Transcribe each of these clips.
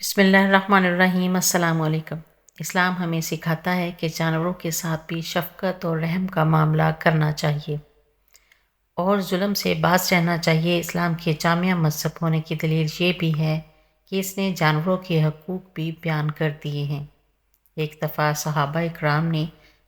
بسم اللہ الرحمن الرحیم۔ السلام علیکم۔ اسلام ہمیں سکھاتا ہے کہ جانوروں کے ساتھ بھی شفقت اور رحم کا معاملہ کرنا چاہیے اور ظلم سے باز رہنا چاہیے۔ اسلام کے جامع مذہب ہونے کی دلیل یہ بھی ہے کہ اس نے جانوروں کے حقوق بھی بیان کر دیے ہیں۔ ایک دفعہ صحابہ اکرام نے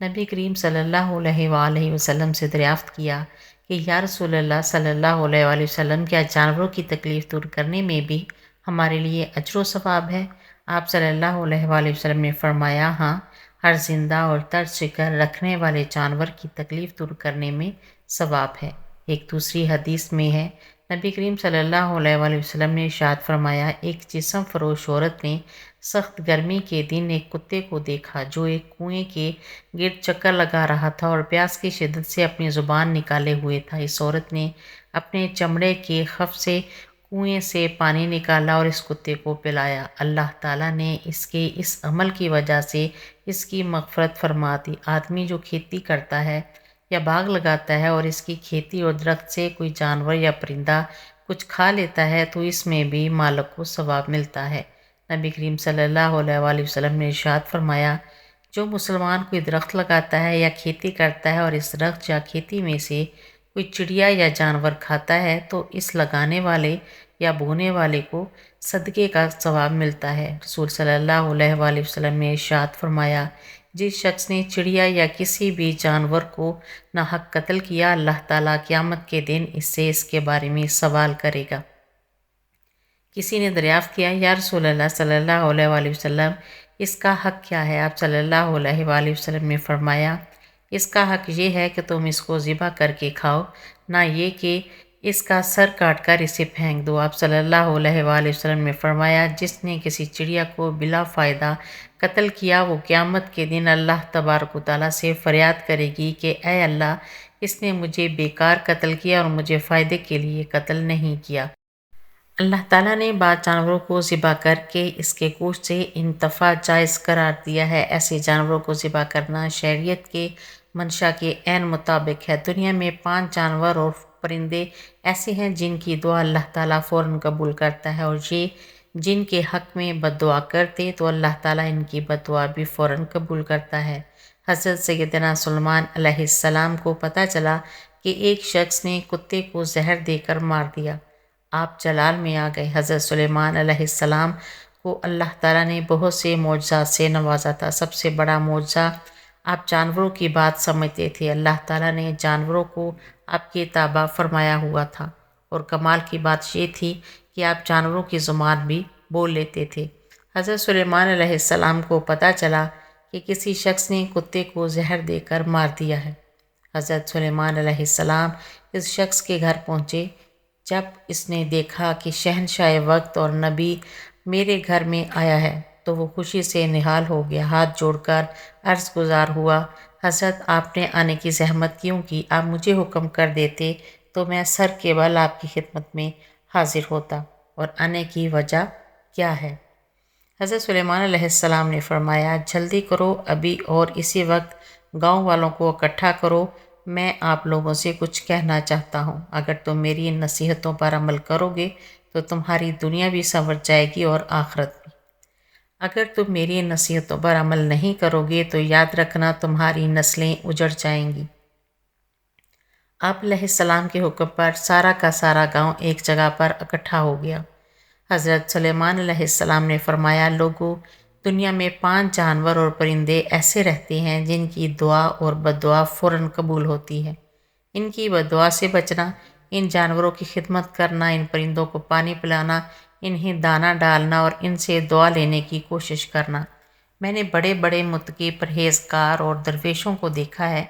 نبی کریم صلی اللہ علیہ وآلہ وسلم سے دریافت کیا کہ یا رسول اللہ صلی اللہ علیہ وآلہ وسلم، کیا جانوروں کی تکلیف دور کرنے میں بھی ہمارے لیے اجر و ثواب ہے؟ آپ صلی اللہ علیہ وآلہ وسلم نے فرمایا، ہاں، ہر زندہ اور ترس شکر رکھنے والے جانور کی تکلیف دور کرنے میں ثواب ہے۔ ایک دوسری حدیث میں ہے، نبی کریم صلی اللہ علیہ وآلہ وسلم نے ارشاد فرمایا، ایک جسم فروش عورت نے سخت گرمی کے دن ایک کتے کو دیکھا جو ایک کنویں کے گرد چکر لگا رہا تھا اور پیاس کی شدت سے اپنی زبان نکالے ہوئے تھا۔ اس عورت نے اپنے چمڑے کے خف سے کنویں سے پانی نکالا اور اس کتے کو پلایا۔ اللہ تعالیٰ نے اس کے اس عمل کی وجہ سے اس کی مغفرت فرما دی۔ آدمی جو کھیتی کرتا ہے یا باغ لگاتا ہے اور اس کی کھیتی اور درخت سے کوئی جانور یا پرندہ کچھ کھا لیتا ہے تو اس میں بھی مالک کو ثواب ملتا ہے۔ نبی کریم صلی اللہ علیہ وآلہ وسلم نے ارشاد فرمایا، جو مسلمان کوئی درخت لگاتا ہے یا کھیتی کرتا ہے اور اس درخت یا کھیتی میں سے کوئی چڑیا یا جانور کھاتا ہے تو اس لگانے والے یا بونے والے کو صدقے کا ثواب ملتا ہے۔ رسول صلی اللہ علیہ وآلہ وسلم نے ارشاد فرمایا، جس شخص نے چڑیا یا کسی بھی جانور کو ناحق قتل کیا، اللہ تعالیٰ قیامت کے دن اس سے اس کے بارے میں سوال کرے گا۔ کسی نے دریافت کیا، یا رسول اللہ صلی اللہ علیہ وآلہ وسلم، اس کا حق کیا ہے؟ آپ صلی اللہ علیہ وآلہ وسلم نے فرمایا، اس کا حق یہ ہے کہ تم اس کو ذبح کر کے کھاؤ، نہ یہ کہ اس کا سر کاٹ کر اسے پھینک دو۔ آپ صلی اللہ علیہ وآلہ وسلم نے فرمایا، جس نے کسی چڑیا کو بلا فائدہ قتل کیا، وہ قیامت کے دن اللہ تبارک و تعالیٰ سے فریاد کرے گی کہ اے اللہ، اس نے مجھے بیکار قتل کیا اور مجھے فائدے کے لیے قتل نہیں کیا۔ اللہ تعالیٰ نے بعض جانوروں کو ذبح کر کے اس کے گوشت سے انتفاع جائز قرار دیا ہے۔ ایسے جانوروں کو ذبح کرنا شریعت کے منشا کے عین مطابق ہے۔ دنیا میں 5 جانور اور پرندے ایسے ہیں جن کی دعا اللہ تعالیٰ فوراً قبول کرتا ہے، اور یہ جن کے حق میں بد دعا کرتے تو اللہ تعالیٰ ان کی بد دعا بھی فوراً قبول کرتا ہے۔ حضرت سیدنا سلیمان علیہ السلام کو پتہ چلا کہ ایک شخص نے کتے کو زہر دے کر مار دیا۔ آپ جلال میں آ گئے۔ حضرت سلیمان علیہ السلام کو اللہ تعالیٰ نے بہت سے معجزات سے نوازا تھا۔ سب سے بڑا معجزہ، آپ جانوروں کی بات سمجھتے تھے۔ اللہ تعالیٰ نے جانوروں کو آپ کے تابع فرمایا ہوا تھا، اور کمال کی بات یہ تھی کہ آپ جانوروں کی زبان بھی بول لیتے تھے۔ حضرت سلیمان علیہ السلام کو پتہ چلا کہ کسی شخص نے کتے کو زہر دے کر مار دیا ہے۔ حضرت سلیمان علیہ السلام اس شخص کے گھر پہنچے۔ جب اس نے دیکھا کہ شہنشاہ وقت اور نبی میرے گھر میں آیا ہے تو وہ خوشی سے نہال ہو گیا، ہاتھ جوڑ کر عرض گزار ہوا، حضرت آپ نے آنے کی زحمت کیوں کی؟ آپ مجھے حکم کر دیتے تو میں سر کے بل آپ کی خدمت میں حاضر ہوتا، اور آنے کی وجہ کیا ہے؟ حضرت سلیمان علیہ السلام نے فرمایا، جلدی کرو، ابھی اور اسی وقت گاؤں والوں کو اکٹھا کرو، میں آپ لوگوں سے کچھ کہنا چاہتا ہوں۔ اگر تم میری ان نصیحتوں پر عمل کرو گے تو تمہاری دنیا بھی سنور جائے گی اور آخرت بھی۔ اگر تم میری ان نصیحتوں پر عمل نہیں کرو گے تو یاد رکھنا تمہاری نسلیں اجڑ جائیں گی۔ آپ علیہ السلام کے حکم پر سارا کا سارا گاؤں ایک جگہ پر اکٹھا ہو گیا۔ حضرت سلیمان علیہ السلام نے فرمایا، لوگوں، دنیا میں 5 جانور اور پرندے ایسے رہتے ہیں جن کی دعا اور بد دعا فوراً قبول ہوتی ہے۔ ان کی بد دعا سے بچنا، ان جانوروں کی خدمت کرنا، ان پرندوں کو پانی پلانا، انہیں دانہ ڈالنا اور ان سے دعا لینے کی کوشش کرنا۔ میں نے بڑے بڑے متقی، پرہیزگار اور درویشوں کو دیکھا ہے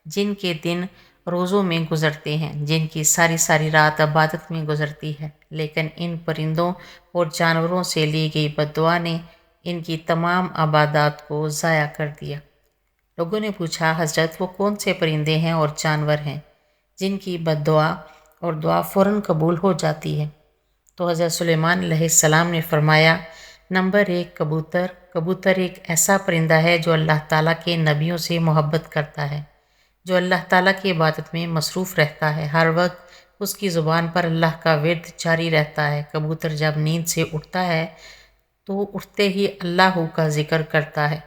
جن کے دن روزوں میں گزرتے ہیں، جن کی ساری ساری رات عبادت میں گزرتی ہے، لیکن ان پرندوں اور جانوروں سے لی گئی بد دعا نے ان کی تمام عبادات کو ضائع کر دیا۔ لوگوں نے پوچھا، حضرت وہ کون سے پرندے ہیں اور جانور ہیں جن کی بد دعا اور دعا فوراً قبول ہو جاتی ہے؟ تو حضرت سلیمان علیہ السلام نے فرمایا، نمبر 1، کبوتر۔ کبوتر ایک ایسا پرندہ ہے جو اللہ تعالیٰ کے نبیوں سے محبت کرتا ہے، جو اللہ تعالیٰ کی عبادت میں مصروف رہتا ہے۔ ہر وقت اس کی زبان پر اللہ کا ورد جاری رہتا ہے۔ کبوتر جب نیند سے اٹھتا ہے تو اٹھتے ہی اللہ کا ذکر کرتا ہے،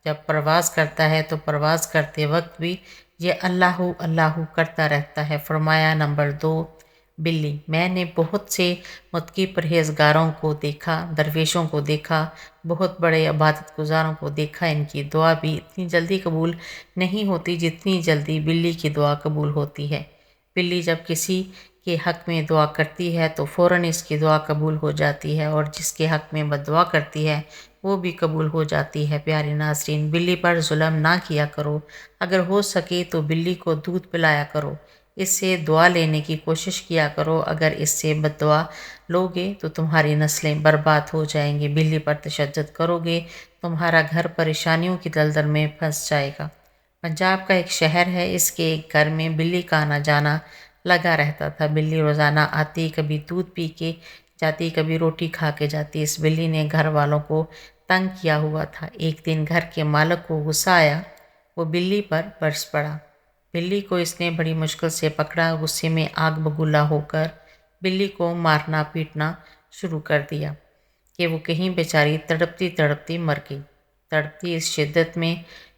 جب پرواز کرتا ہے تو پرواز کرتے وقت بھی یہ اللہ اللہ کرتا رہتا ہے۔ فرمایا نمبر 2، بلی۔ میں نے بہت سے متقی پرہیزگاروں کو دیکھا، درویشوں کو دیکھا، بہت بڑے عبادت گزاروں کو دیکھا، ان کی دعا بھی اتنی جلدی قبول نہیں ہوتی جتنی جلدی بلی کی دعا قبول ہوتی ہے۔ بلی جب کسی کے حق میں دعا کرتی ہے تو فوراً اس کی دعا قبول ہو جاتی ہے، اور جس کے حق میں بد دعا کرتی ہے وہ بھی قبول ہو جاتی ہے۔ پیارے ناظرین، بلی پر ظلم نہ کیا کرو، اگر ہو سکے تو بلی کو دودھ پلایا کرو، اس سے دعا لینے کی کوشش کیا کرو، اگر اس سے بد دعا لوگے تو تمہاری نسلیں برباد ہو جائیں گی۔ بلی پر تشدد کرو گے تمہارا گھر پریشانیوں کی دلدل میں پھنس جائے گا۔ پنجاب کا ایک شہر ہے، اس کے ایک گھر میں بلی کا آنا جانا لگا رہتا تھا۔ بلی روزانہ آتی، کبھی دودھ پی کے جاتی، کبھی روٹی کھا کے جاتی۔ اس بلی نے گھر والوں کو تنگ کیا ہوا تھا۔ ایک دن گھر کے مالک کو غصہ آیا، وہ بلی پر برس پڑا۔ بلی کو اس نے بڑی مشکل سے پکڑا، غصے میں آگ بگولا ہو کر بلی کو مارنا پیٹنا شروع کر دیا کہ وہ کہیں بیچاری تڑپتی تڑپتی مر گئی۔ تڑپتی اس شدت میں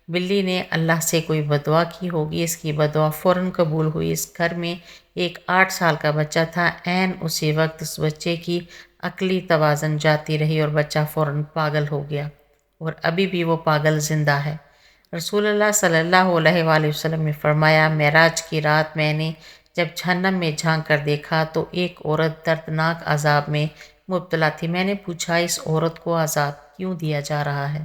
بلی نے اللہ سے کوئی بدعا کی ہوگی، اس کی بدعا فوراً قبول ہوئی۔ اس گھر میں ایک 8 سال کا بچہ تھا، عین اسی وقت اس بچے کی عقلی توازن جاتی رہی اور بچہ فوراً پاگل ہو گیا، اور ابھی بھی وہ پاگل زندہ ہے۔ رسول اللہ صلی اللہ علیہ وآلہ وسلم نے فرمایا، معراج کی رات میں نے جب جہنم میں جھانک کر دیکھا تو ایک عورت دردناک عذاب میں مبتلا تھی۔ میں نے پوچھا، اس عورت کو عذاب کیوں دیا جا رہا ہے؟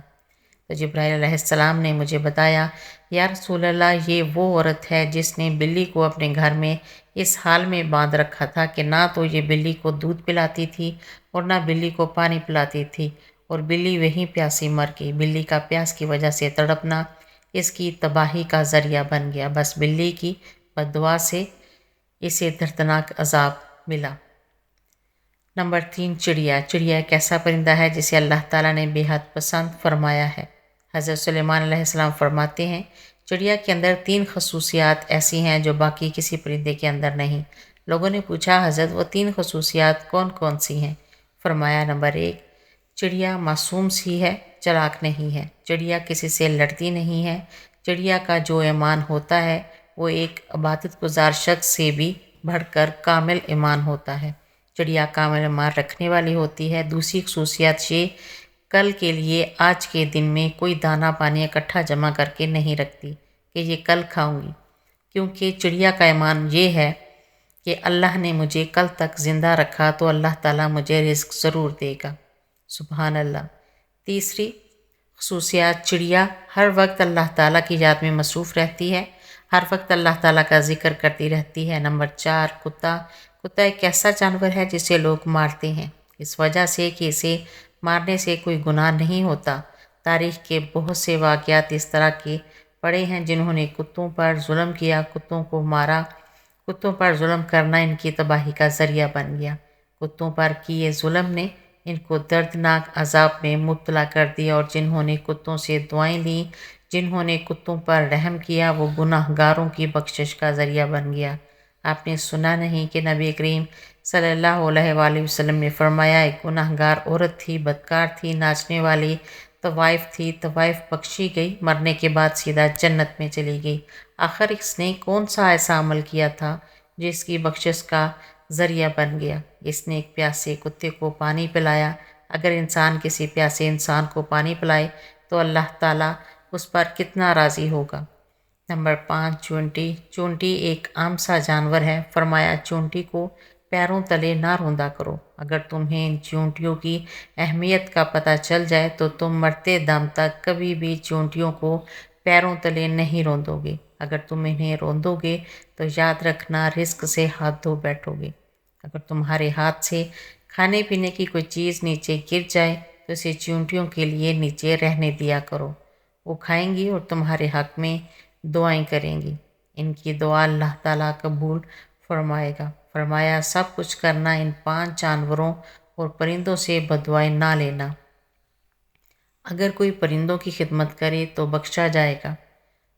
تو جبرائیل علیہ السلام نے مجھے بتایا، یا رسول اللہ، یہ وہ عورت ہے جس نے بلی کو اپنے گھر میں اس حال میں باندھ رکھا تھا کہ نہ تو یہ بلی کو دودھ پلاتی تھی اور نہ بلی کو پانی پلاتی تھی، اور بلی وہیں پیاسی مر گئی۔ بلی کا پیاس کی وجہ سے تڑپنا اس کی تباہی کا ذریعہ بن گیا، بس بلی کی بد دعا سے اسے دردناک عذاب ملا۔ نمبر 3، چڑیا۔ چڑیا ایک ایسا پرندہ ہے جسے اللہ تعالیٰ نے بے حد پسند فرمایا ہے۔ حضرت سلیمان علیہ السلام فرماتے ہیں، چڑیا کے اندر 3 خصوصیات ایسی ہیں جو باقی کسی پرندے کے اندر نہیں۔ لوگوں نے پوچھا، حضرت وہ 3 خصوصیات کون کون سی ہیں؟ فرمایا، نمبر 1، چڑیا معصوم سی ہے، چلاک نہیں ہے۔ چڑیا کسی سے لڑتی نہیں ہے۔ چڑیا کا جو ایمان ہوتا ہے وہ ایک عبادت گزار شخص سے بھی بڑھ کر کامل ایمان ہوتا ہے۔ چڑیا کامل ایمان رکھنے والی ہوتی ہے۔ دوسری خصوصیت یہ کل کے لیے آج کے دن میں کوئی دانہ پانی اکٹھا جمع کر کے نہیں رکھتی کہ یہ کل کھاؤں گی، کیونکہ چڑیا کا ایمان یہ ہے کہ اللہ نے مجھے کل تک زندہ رکھا تو اللہ تعالیٰ مجھے رزق ضرور دے گا۔ سبحان اللہ۔ تیسری خصوصیات، چڑیا ہر وقت اللہ تعالیٰ کی یاد میں مصروف رہتی ہے، ہر وقت اللہ تعالیٰ کا ذکر کرتی رہتی ہے۔ نمبر 4، کتا۔ کتا ایک ایسا جانور ہے جسے لوگ مارتے ہیں، اس وجہ سے کہ اسے مارنے سے کوئی گناہ نہیں ہوتا۔ تاریخ کے بہت سے واقعات اس طرح کے پڑے ہیں جنہوں نے کتوں پر ظلم کیا، کتوں کو مارا۔ کتوں پر ظلم کرنا ان کی تباہی کا ذریعہ بن گیا۔ کتوں پر کیے ظلم نے ان کو دردناک عذاب میں مبتلا کر دیا، اور جنہوں نے کتوں سے دعائیں لیں، جنہوں نے کتوں پر رحم کیا، وہ گناہ گاروں کی بخشش کا ذریعہ بن گیا۔ آپ نے سنا نہیں کہ نبی کریم صلی اللہ علیہ وآلہ وسلم نے فرمایا، ایک گناہ گار عورت تھی، بدکار تھی، ناچنے والی طوائف تھی، طوائف بخشی گئی، مرنے کے بعد سیدھا جنت میں چلی گئی۔ آخر اس نے کون سا ایسا عمل کیا تھا جس کی بخشش کا ذریعہ بن گیا؟ اس نے ایک پیاسے کتے کو پانی پلایا۔ اگر انسان کسی پیاسے انسان کو پانی پلائے تو اللہ تعالیٰ اس پر کتنا راضی ہوگا۔ نمبر 5، چونٹی۔ چونٹی ایک عام سا جانور ہے۔ فرمایا، چونٹی کو پیروں تلے نہ روندا کرو۔ اگر تمہیں ان چونٹیوں کی اہمیت کا پتہ چل جائے تو تم مرتے دم تک کبھی بھی چونٹیوں کو پیروں تلے نہیں روندو گے۔ اگر تم انہیں روندو گے تو یاد رکھنا رزق سے ہاتھ دھو بیٹھو گے۔ اگر تمہارے ہاتھ سے کھانے پینے کی کوئی چیز نیچے گر جائے تو اسے چونٹیوں کے لیے نیچے رہنے دیا کرو، وہ کھائیں گی اور تمہارے حق میں دعائیں کریں گی، ان کی دعا اللہ تعالیٰ قبول فرمائے گا۔ فرمایا، سب کچھ کرنا، ان 5 جانوروں اور پرندوں سے بددعائیں نہ لینا۔ اگر کوئی پرندوں کی خدمت کرے تو بخشا جائے گا،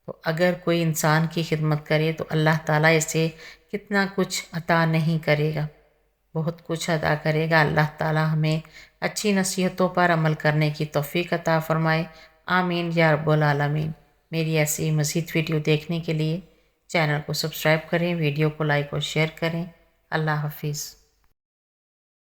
تو اگر کوئی انسان کی خدمت کرے تو اللہ تعالیٰ اسے کتنا کچھ عطا نہیں کرے گا۔ بہت کچھ عطا کرے گا۔ اللہ تعالی ہمیں اچھی نصیحتوں پر عمل کرنے کی توفیق عطا فرمائے، آمین یا رب العالمین۔ میری ایسی مزید ویڈیو دیکھنے کے لیے چینل کو سبسکرائب کریں، ویڈیو کو لائک اور شیئر کریں۔ اللہ حافظ۔